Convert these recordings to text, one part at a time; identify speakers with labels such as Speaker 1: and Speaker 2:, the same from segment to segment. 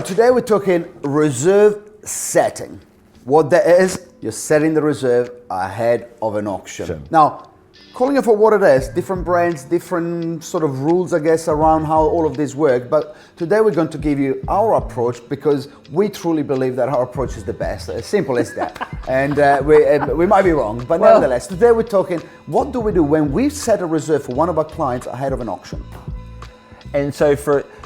Speaker 1: today we're talking reserve setting. What that is, you're setting the reserve ahead of an auction.
Speaker 2: Sure.
Speaker 1: Now, calling it for what it is, different brands, different sort of rules, I guess, around how all of this work. But today we're going to give you our approach because we truly believe that our approach is the best. As simple as that. And we might be wrong, but nevertheless, today we're talking, what do we do when we set a reserve for one of our clients ahead of an auction?
Speaker 2: And so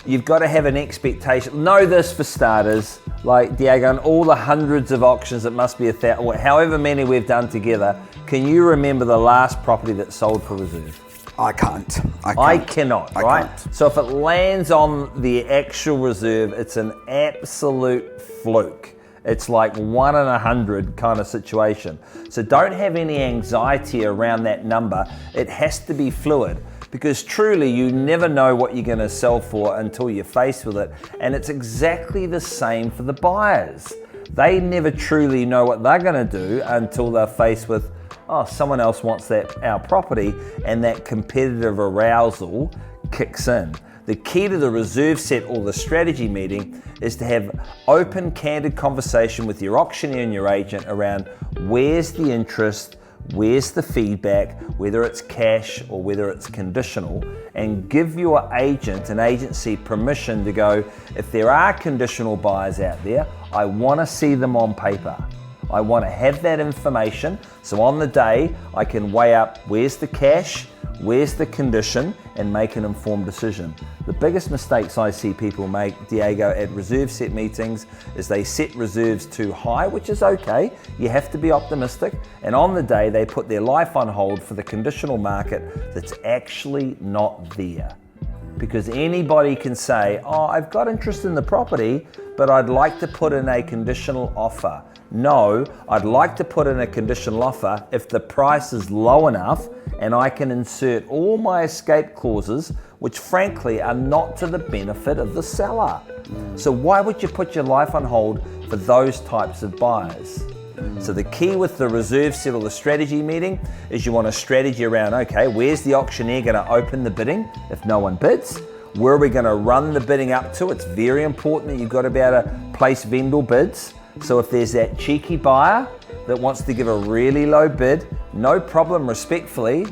Speaker 2: you've got to have an expectation. Know this for starters, like Diego, and all the hundreds of auctions, it must be however many we've done together. Can you remember the last property that sold for reserve?
Speaker 1: I can't.
Speaker 2: I cannot, right?
Speaker 1: Can't.
Speaker 2: So if it lands on the actual reserve, it's an absolute fluke. It's like 1 in 100 kind of situation. So don't have any anxiety around that number. It has to be fluid. Because truly you never know what you're going to sell for until you're faced with it. And it's exactly the same for the buyers. They never truly know what they're going to do until they're faced with, oh, someone else wants our property, and that competitive arousal kicks in. The key to the reserve set or the strategy meeting is to have open, candid conversation with your auctioneer and your agent around where's the interest, where's the feedback, whether it's cash or whether it's conditional, and give your agent and agency permission to go, if there are conditional buyers out there, I want to see them on paper. I want to have that information, so on the day I can weigh up where's the cash, where's the condition, and make an informed decision. The biggest mistakes I see people make, Diego, at reserve set meetings is they set reserves too high, which is okay. You have to be optimistic. And on the day, they put their life on hold for the conditional market that's actually not there. Because anybody can say, oh, I've got interest in the property, but I'd like to put in a conditional offer. No, I'd like to put in a conditional offer if the price is low enough and I can insert all my escape clauses, which frankly are not to the benefit of the seller. So why would you put your life on hold for those types of buyers? So the key with the reserve set or the strategy meeting is you want a strategy around, okay, where's the auctioneer going to open the bidding if no one bids? Where are we going to run the bidding up to? It's very important that you've got to be able to place vendor bids. So if there's that cheeky buyer that wants to give a really low bid, no problem, respectfully.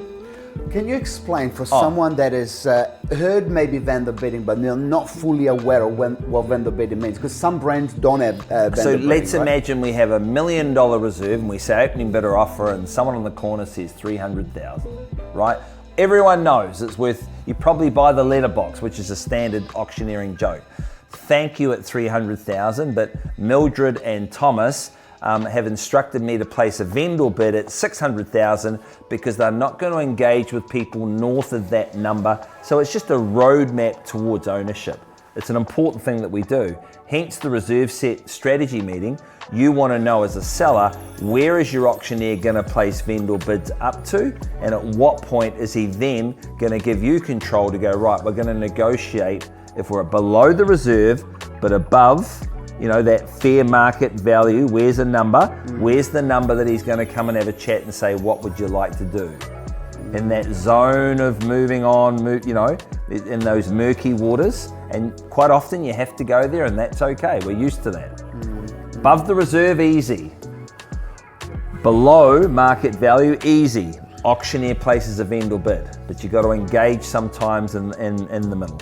Speaker 1: Can you explain for someone that has heard maybe vendor bidding, but they're not fully aware of what vendor bidding means? Because some brands don't have vendor
Speaker 2: so
Speaker 1: bidding.
Speaker 2: Let's
Speaker 1: right?
Speaker 2: imagine we have $1 million reserve and we say opening bidder offer and someone on the corner says 300,000, right? Everyone knows it's worth, you probably buy the letterbox, which is a standard auctioneering joke. Thank you at 300,000, but Mildred and Thomas have instructed me to place a vendor bid at 600,000 because they're not going to engage with people north of that number. So it's just a roadmap towards ownership. It's an important thing that we do. Hence the reserve set strategy meeting. You want to know as a seller, where is your auctioneer going to place vendor bids up to? And at what point is he then going to give you control to go, right, we're going to negotiate if we're below the reserve, but above, you know, that fair market value, where's a number? Where's the number that he's going to come and have a chat and say, what would you like to do? In that zone of moving on, you know, in those murky waters. And quite often you have to go there, and that's okay. We're used to that. Above the reserve, easy. Below market value, easy. Auctioneer places a vendor bid, but you got to engage sometimes in the middle.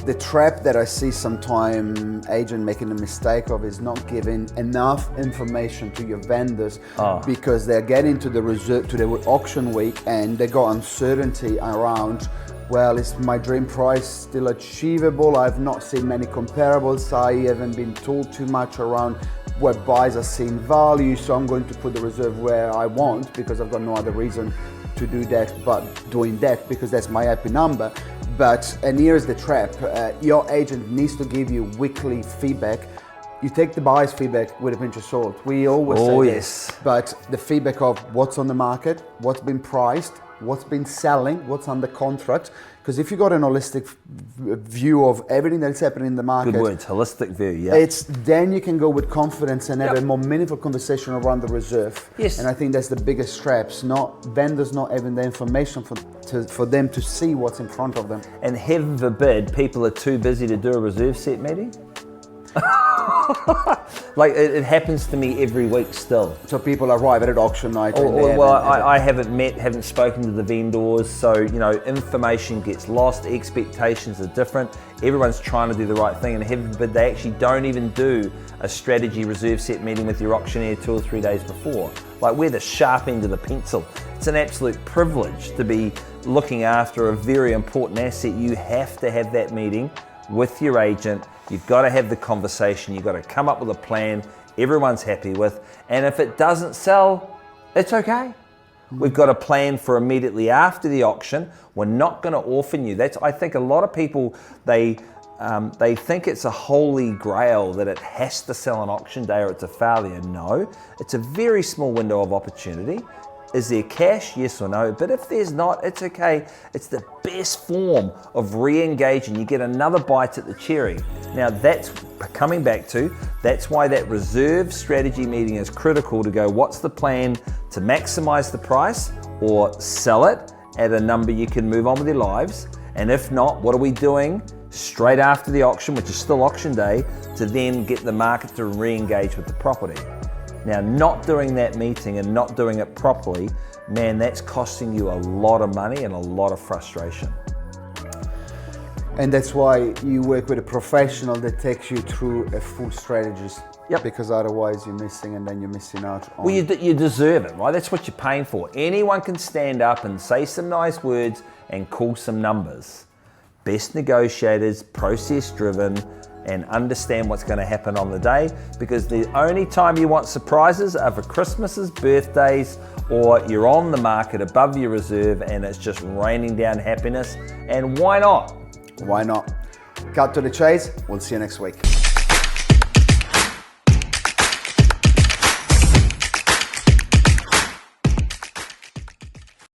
Speaker 1: The trap that I see sometimes agent making a mistake of is not giving enough information to your vendors because they're getting to the reserve, to the auction week, and they got uncertainty around, well, is my dream price still achievable? I've not seen many comparables. I haven't been told too much around where buyers are seeing value, so I'm going to put the reserve where I want because I've got no other reason to do that but doing that because that's my happy number. And here's the trap. Your agent needs to give you weekly feedback. You take the buyer's feedback with a pinch of salt. We always say this, but the feedback of what's on the market, what's been priced, what's been selling, what's under contract. Because if you got an holistic view of everything that's happening in the market.
Speaker 2: Good words, holistic view, yeah.
Speaker 1: It's then you can go with confidence and have a more meaningful conversation around the reserve.
Speaker 2: Yes.
Speaker 1: And I think that's the biggest traps, not vendors not having the information for them to see what's in front of them.
Speaker 2: And heaven forbid, people are too busy to do a reserve set meeting. Like it happens to me every week still.
Speaker 1: So people arrive at auction night.
Speaker 2: I haven't spoken to the vendors, so information gets lost, expectations are different. Everyone's trying to do the right thing, and heaven forbid they actually don't even do a strategy reserve set meeting with your auctioneer 2 or 3 days before. Like, we're the sharp end of the pencil. It's an absolute privilege to be looking after a very important asset. You have to have that meeting with your agent. You've got to have the conversation. You've got to come up with a plan everyone's happy with. And if it doesn't sell, it's okay. We've got a plan for immediately after the auction. We're not going to orphan you. I think a lot of people, they think it's a holy grail that it has to sell on auction day or it's a failure. No, it's a very small window of opportunity. Is there cash? Yes or no? But if there's not, it's okay. It's the best form of re-engaging. You get another bite at the cherry. Now that's coming back to, that's why that reserve strategy meeting is critical to go, what's the plan to maximize the price or sell it at a number you can move on with your lives? And if not, what are we doing straight after the auction, which is still auction day, to then get the market to re-engage with the property? Now, not doing that meeting and not doing it properly, man, that's costing you a lot of money and a lot of frustration.
Speaker 1: And that's why you work with a professional that takes you through a full strategy.
Speaker 2: Yep.
Speaker 1: Because otherwise you're missing, and then you're missing out on...
Speaker 2: Well, you deserve it, right? That's what you're paying for. Anyone can stand up and say some nice words and call some numbers. Best negotiators, process-driven, and understand what's going to happen on the day, because the only time you want surprises are for Christmases, birthdays, or you're on the market above your reserve and it's just raining down happiness. And why not?
Speaker 1: Why not? Cut to the chase. We'll see you next week.